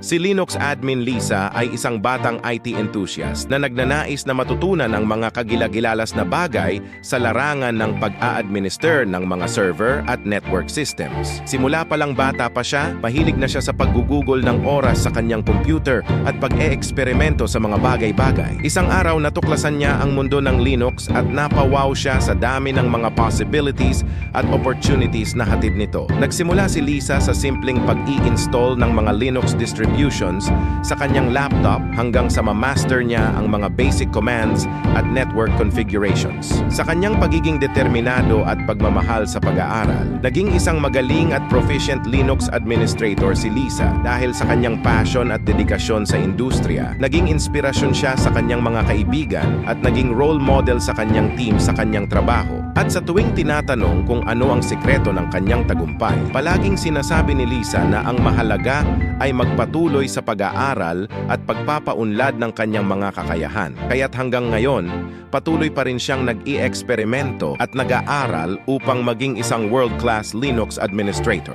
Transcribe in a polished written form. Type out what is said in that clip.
Si Linux admin Lisa ay isang batang IT enthusiast na nagnanais na matutunan ang mga kagilagilalas na bagay sa larangan ng pag-a-administer ng mga server at network systems. Simula pa lang bata pa siya, mahilig na siya sa paggugugol ng oras sa kanyang computer at pag-e-eksperimento sa mga bagay-bagay. Isang araw natuklasan niya ang mundo ng Linux at napawaw siya sa dami ng mga possibilities at opportunities na hatid nito. Nagsimula si Lisa sa simpleng pag-i-install ng mga Linux distributions sa kanyang laptop hanggang sa ma-master niya ang mga basic commands at network configurations. Sa kanyang pagiging determinado at pagmamahal sa pag-aaral, naging isang magaling at proficient Linux administrator si Lisa dahil sa kanyang passion at dedikasyon sa industriya. Naging inspirasyon siya sa kanyang mga kaibigan at naging role model sa kanyang team sa kanyang trabaho. At sa tuwing tinatanong kung ano ang sikreto ng kanyang tagumpay, palaging sinasabi ni Lisa na ang mahalaga ay magpatuloy sa pag-aaral at pagpapaunlad ng kanyang mga kakayahan. Kaya't hanggang ngayon, patuloy pa rin siyang nag-i-eksperimento at nag-aaral upang maging isang world-class Linux administrator.